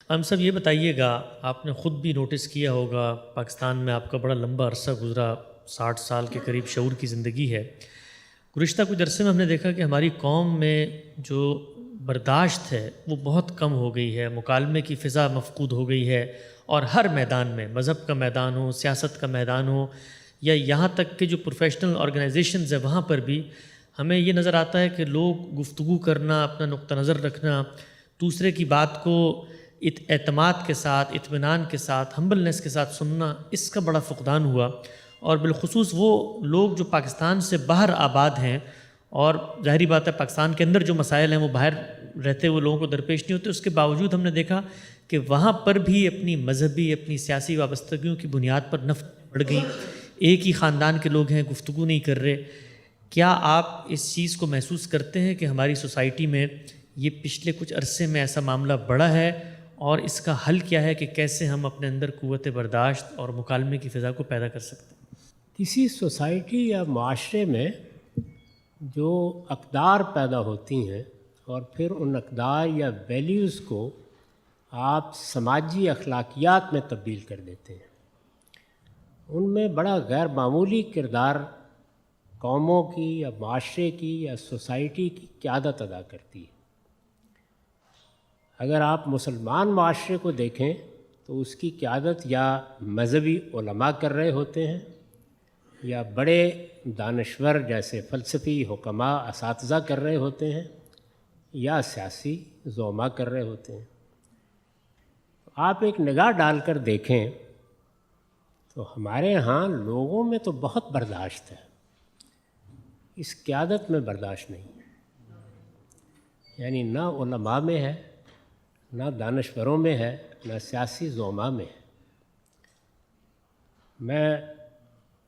ہم سب یہ بتائیے گا، آپ نے خود بھی نوٹس کیا ہوگا، پاکستان میں آپ کا بڑا لمبا عرصہ گزرا، 60 سال کے قریب شعور کی زندگی ہے۔ گزشتہ کچھ عرصے میں ہم نے دیکھا کہ ہماری قوم میں جو برداشت ہے وہ بہت کم ہو گئی ہے، مکالمے کی فضا مفقود ہو گئی ہے، اور ہر میدان میں، مذہب کا میدان ہو، سیاست کا میدان ہو، یا یہاں تک کہ جو پروفیشنل آرگنائزیشنز ہیں وہاں پر بھی ہمیں یہ نظر آتا ہے کہ لوگ گفتگو کرنا، اپنا نقطہ نظر رکھنا، دوسرے کی بات کو اعتماد کے ساتھ، اطمینان کے ساتھ، ہمبلنس کے ساتھ سننا، اس کا بڑا فقدان ہوا۔ اور بالخصوص وہ لوگ جو پاکستان سے باہر آباد ہیں، اور ظاہری بات ہے پاکستان کے اندر جو مسائل ہیں وہ باہر رہتے ہوئے لوگوں کو درپیش نہیں ہوتے، اس کے باوجود ہم نے دیکھا کہ وہاں پر بھی اپنی مذہبی، اپنی سیاسی وابستگیوں کی بنیاد پر نفرت بڑھ گئی، ایک ہی خاندان کے لوگ ہیں، گفتگو نہیں کر رہے۔ کیا آپ اس چیز کو محسوس کرتے ہیں کہ ہماری سوسائٹی میں یہ پچھلے کچھ عرصے میں ایسا معاملہ بڑھا ہے، اور اس کا حل کیا ہے کہ کیسے ہم اپنے اندر قوت برداشت اور مکالمے کی فضا کو پیدا کر سکتے ہیں؟ کسی سوسائٹی یا معاشرے میں جو اقدار پیدا ہوتی ہیں اور پھر ان اقدار یا ویلیوز کو آپ سماجی اخلاقیات میں تبدیل کر دیتے ہیں، ان میں بڑا غیر معمولی کردار قوموں کی یا معاشرے کی یا سوسائٹی کی قیادت ادا کرتی ہے۔ اگر آپ مسلمان معاشرے کو دیکھیں تو اس کی قیادت یا مذہبی علماء کر رہے ہوتے ہیں، یا بڑے دانشور جیسے فلسفی حکماء اساتذہ کر رہے ہوتے ہیں، یا سیاسی زعماء کر رہے ہوتے ہیں۔ آپ ایک نگاہ ڈال کر دیکھیں تو ہمارے ہاں لوگوں میں تو بہت برداشت ہے، اس قیادت میں برداشت نہیں ہے، یعنی نہ علماء میں ہے، نہ دانشوروں میں ہے، نہ سیاسی زعماء میں ہے۔ میں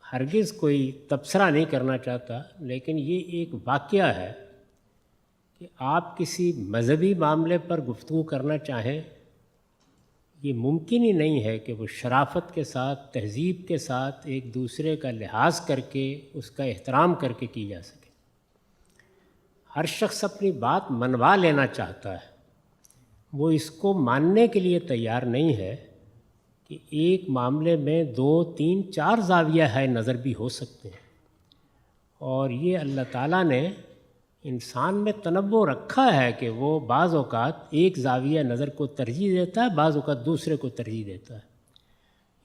ہرگز کوئی تبصرہ نہیں کرنا چاہتا، لیکن یہ ایک واقعہ ہے کہ آپ کسی مذہبی معاملے پر گفتگو کرنا چاہیں، یہ ممکن ہی نہیں ہے کہ وہ شرافت کے ساتھ، تہذیب کے ساتھ ایک دوسرے کا لحاظ کر کے، اس کا احترام کر کے کی جا سکے۔ ہر شخص اپنی بات منوا لینا چاہتا ہے، وہ اس کو ماننے کے لیے تیار نہیں ہے کہ ایک معاملے میں 2، 3، 4 زاویہ ہے نظر بھی ہو سکتے ہیں، اور یہ اللہ تعالیٰ نے انسان میں تنوع رکھا ہے کہ وہ بعض اوقات ایک زاویہ نظر کو ترجیح دیتا ہے، بعض اوقات دوسرے کو ترجیح دیتا ہے۔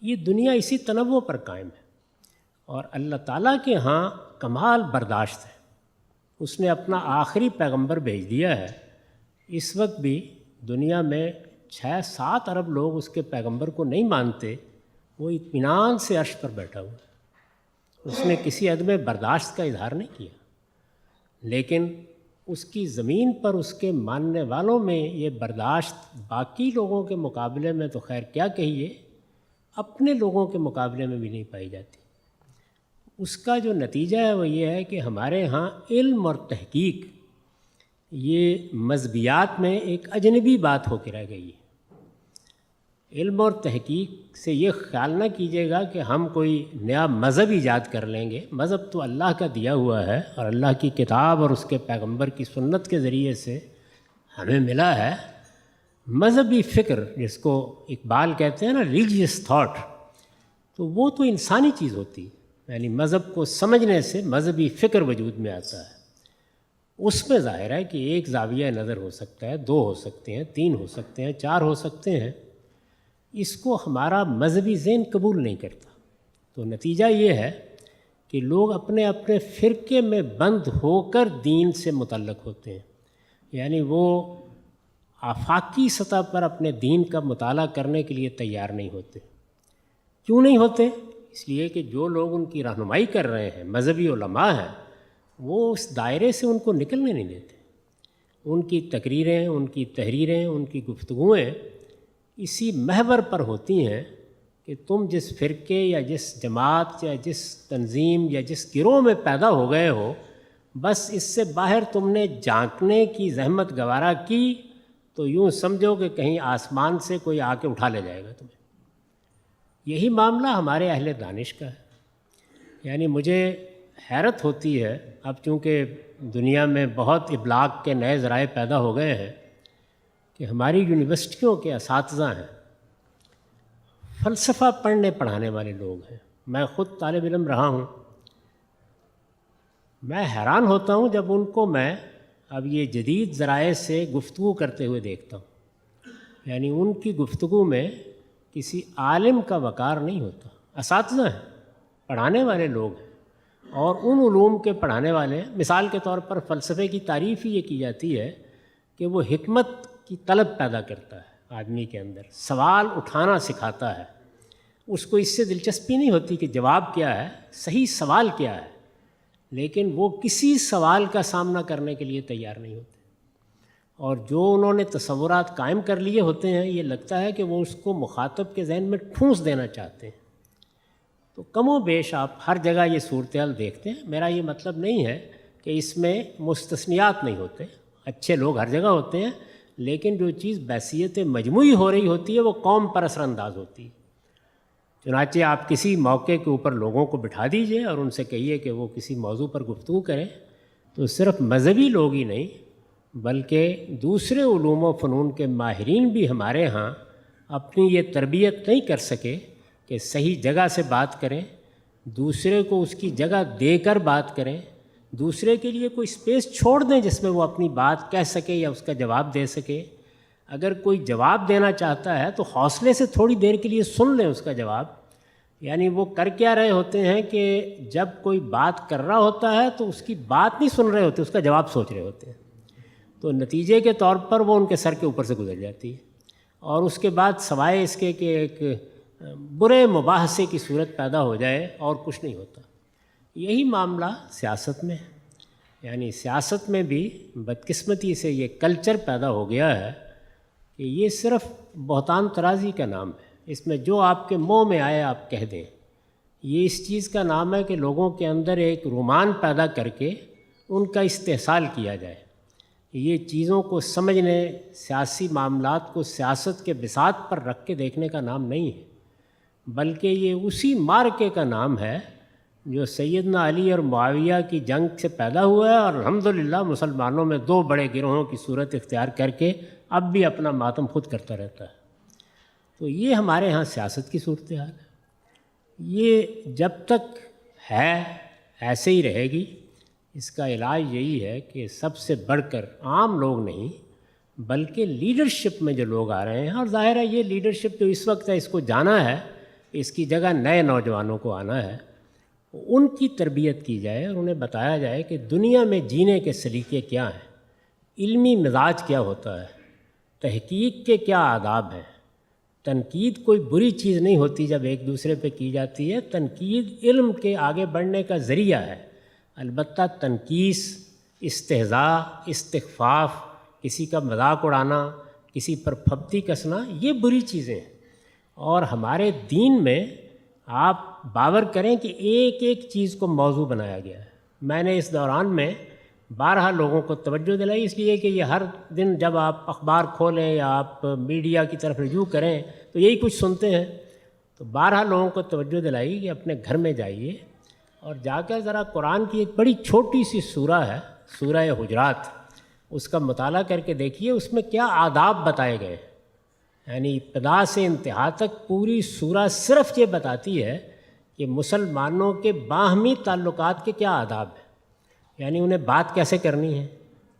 یہ دنیا اسی تنوع پر قائم ہے، اور اللہ تعالیٰ کے ہاں کمال برداشت ہے۔ اس نے اپنا آخری پیغمبر بھیج دیا ہے، اس وقت بھی دنیا میں 6-7 ارب لوگ اس کے پیغمبر کو نہیں مانتے، وہ اطمینان سے عرش پر بیٹھا ہوا ہے، اس نے کسی عدم برداشت کا اظہار نہیں کیا۔ لیکن اس کی زمین پر اس کے ماننے والوں میں یہ برداشت باقی لوگوں کے مقابلے میں تو خیر کیا کہیے، اپنے لوگوں کے مقابلے میں بھی نہیں پائی جاتی۔ اس کا جو نتیجہ ہے وہ یہ ہے کہ ہمارے ہاں علم اور تحقیق یہ مذہبیات میں ایک اجنبی بات ہو کے رہ گئی ہے۔ علم اور تحقیق سے یہ خیال نہ کیجیے گا کہ ہم کوئی نیا مذہب ایجاد کر لیں گے، مذہب تو اللہ کا دیا ہوا ہے، اور اللہ کی کتاب اور اس کے پیغمبر کی سنت کے ذریعے سے ہمیں ملا ہے۔ مذہبی فکر جس کو اقبال کہتے ہیں نا، ریلیجیس تھاٹ، تو وہ تو انسانی چیز ہوتی ہے، یعنی مذہب کو سمجھنے سے مذہبی فکر وجود میں آتا ہے۔ اس میں ظاہر ہے کہ ایک زاویہ نظر ہو سکتا ہے، 2 ہو سکتے ہیں، 3 ہو سکتے ہیں، 4 ہو سکتے ہیں، اس کو ہمارا مذہبی ذہن قبول نہیں کرتا۔ تو نتیجہ یہ ہے کہ لوگ اپنے اپنے فرقے میں بند ہو کر دین سے متعلق ہوتے ہیں، یعنی وہ آفاقی سطح پر اپنے دین کا مطالعہ کرنے کے لیے تیار نہیں ہوتے۔ کیوں نہیں ہوتے؟ اس لیے کہ جو لوگ ان کی رہنمائی کر رہے ہیں، مذہبی علماء ہیں، وہ اس دائرے سے ان کو نکلنے نہیں دیتے۔ ان کی تقریریں، ان کی تحریریں، ان کی گفتگویں اسی محور پر ہوتی ہیں کہ تم جس فرقے یا جس جماعت یا جس تنظیم یا جس گروہ میں پیدا ہو گئے ہو، بس اس سے باہر تم نے جھانکنے کی زحمت گوارا کی تو یوں سمجھو کہ کہیں آسمان سے کوئی آ کے اٹھا لے جائے گا تمہیں۔ یہی معاملہ ہمارے اہل دانش کا ہے۔ یعنی مجھے حیرت ہوتی ہے، اب چونکہ دنیا میں بہت ابلاغ کے نئے ذرائع پیدا ہو گئے ہیں، کہ ہماری یونیورسٹیوں کے اساتذہ ہیں، فلسفہ پڑھنے پڑھانے والے لوگ ہیں، میں خود طالب علم رہا ہوں، میں حیران ہوتا ہوں جب ان کو میں اب یہ جدید ذرائع سے گفتگو کرتے ہوئے دیکھتا ہوں، یعنی ان کی گفتگو میں کسی عالم کا وقار نہیں ہوتا۔ اساتذہ ہیں، پڑھانے والے لوگ ہیں، اور ان علوم کے پڑھانے والے، مثال کے طور پر فلسفے کی تعریف ہی یہ کی جاتی ہے کہ وہ حکمت کی طلب پیدا کرتا ہے آدمی کے اندر، سوال اٹھانا سکھاتا ہے، اس کو اس سے دلچسپی نہیں ہوتی کہ جواب کیا ہے، صحیح سوال کیا ہے، لیکن وہ کسی سوال کا سامنا کرنے کے لیے تیار نہیں ہوتے، اور جو انہوں نے تصورات قائم کر لیے ہوتے ہیں یہ لگتا ہے کہ وہ اس کو مخاطب کے ذہن میں ٹھونس دینا چاہتے ہیں۔ تو کم و بیش آپ ہر جگہ یہ صورتحال دیکھتے ہیں۔ میرا یہ مطلب نہیں ہے کہ اس میں مستثنیات نہیں ہوتے، اچھے لوگ ہر جگہ ہوتے ہیں، لیکن جو چیز بحثیت مجموعی ہو رہی ہوتی ہے وہ قوم پر اثر انداز ہوتی ہے۔ چنانچہ آپ کسی موقع کے اوپر لوگوں کو بٹھا دیجئے اور ان سے کہیے کہ وہ کسی موضوع پر گفتگو کریں، تو صرف مذہبی لوگ ہی نہیں بلکہ دوسرے علوم و فنون کے ماہرین بھی ہمارے ہاں اپنی یہ تربیت نہیں کر سکے کہ صحیح جگہ سے بات کریں، دوسرے کو اس کی جگہ دے کر بات کریں، دوسرے کے لیے کوئی اسپیس چھوڑ دیں جس میں وہ اپنی بات کہہ سکے یا اس کا جواب دے سکے۔ اگر کوئی جواب دینا چاہتا ہے تو حوصلے سے تھوڑی دیر کے لیے سن لیں اس کا جواب۔ یعنی وہ کر کیا رہے ہوتے ہیں کہ جب کوئی بات کر رہا ہوتا ہے تو اس کی بات نہیں سن رہے ہوتے، اس کا جواب سوچ رہے ہوتے ہیں، تو نتیجے کے طور پر وہ ان کے سر کے اوپر سے گزر جاتی ہے، اور اس کے بعد سوائے اس کے کہ ایک برے مباحثے کی صورت پیدا ہو جائے اور کچھ نہیں ہوتا۔ یہی معاملہ سیاست میں ہے، یعنی سیاست میں بھی بدقسمتی سے یہ کلچر پیدا ہو گیا ہے کہ یہ صرف بہتان ترازی کا نام ہے، اس میں جو آپ کے منہ میں آئے آپ کہہ دیں۔ یہ اس چیز کا نام ہے کہ لوگوں کے اندر ایک رومان پیدا کر کے ان کا استحصال کیا جائے۔ یہ چیزوں کو سمجھنے، سیاسی معاملات کو سیاست کے بساط پر رکھ کے دیکھنے کا نام نہیں ہے، بلکہ یہ اسی معرکے کا نام ہے جو سیدنا علی اور معاویہ کی جنگ سے پیدا ہوا ہے، اور الحمدللہ مسلمانوں میں دو بڑے گروہوں کی صورت اختیار کر کے اب بھی اپنا ماتم خود کرتا رہتا ہے۔ تو یہ ہمارے ہاں سیاست کی صورتحال ہے، یہ جب تک ہے ایسے ہی رہے گی۔ اس کا علاج یہی ہے کہ سب سے بڑھ کر عام لوگ نہیں بلکہ لیڈرشپ میں جو لوگ آ رہے ہیں، اور ظاہر ہے یہ لیڈرشپ جو اس وقت ہے اس کو جانا ہے، اس کی جگہ نئے نوجوانوں کو آنا ہے، ان کی تربیت کی جائے اور انہیں بتایا جائے کہ دنیا میں جینے کے سلیقے کیا ہیں، علمی مزاج کیا ہوتا ہے، تحقیق کے کیا آداب ہیں۔ تنقید کوئی بری چیز نہیں ہوتی جب ایک دوسرے پہ کی جاتی ہے، تنقید علم کے آگے بڑھنے کا ذریعہ ہے۔ البتہ تنقیص، استہزاء، استخفاف، کسی کا مذاق اڑانا، کسی پر پھبتی کسنا، یہ بری چیزیں ہیں۔ اور ہمارے دین میں آپ باور کریں کہ ایک ایک چیز کو موضوع بنایا گیا ہے۔ میں نے اس دوران میں بارہا لوگوں کو توجہ دلائی، اس لیے کہ یہ ہر دن جب آپ اخبار کھولیں یا آپ میڈیا کی طرف رجوع کریں تو یہی کچھ سنتے ہیں، تو بارہا لوگوں کو توجہ دلائی کہ اپنے گھر میں جائیے اور جا کر ذرا قرآن کی ایک بڑی چھوٹی سی سورہ ہے، سورہ حجرات، اس کا مطالعہ کر کے دیکھیے اس میں کیا آداب بتائے گئے ہیں۔ یعنی ابتدا سے انتہا تک پوری سورہ صرف یہ بتاتی ہے کہ مسلمانوں کے باہمی تعلقات کے کیا آداب ہیں، یعنی انہیں بات کیسے کرنی ہے،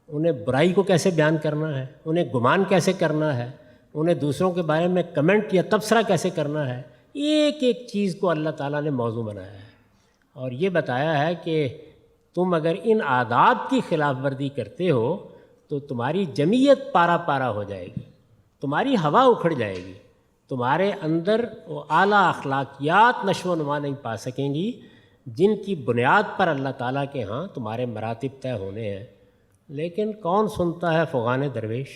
انہیں برائی کو کیسے بیان کرنا ہے، انہیں گمان کیسے کرنا ہے، انہیں دوسروں کے بارے میں کمنٹ یا تبصرہ کیسے کرنا ہے۔ ایک ایک چیز کو اللہ تعالیٰ نے موضوع بنایا ہے اور یہ بتایا ہے کہ تم اگر ان آداب کی خلاف ورزی کرتے ہو تو تمہاری جمعیت پارا پارا ہو جائے گی، تمہاری ہوا اکھڑ جائے گی، تمہارے اندر وہ اعلیٰ اخلاقیات نشو و نما نہیں پا سکیں گی جن کی بنیاد پر اللہ تعالیٰ کے ہاں تمہارے مراتب طے ہونے ہیں۔ لیکن کون سنتا ہے فغان درویش؟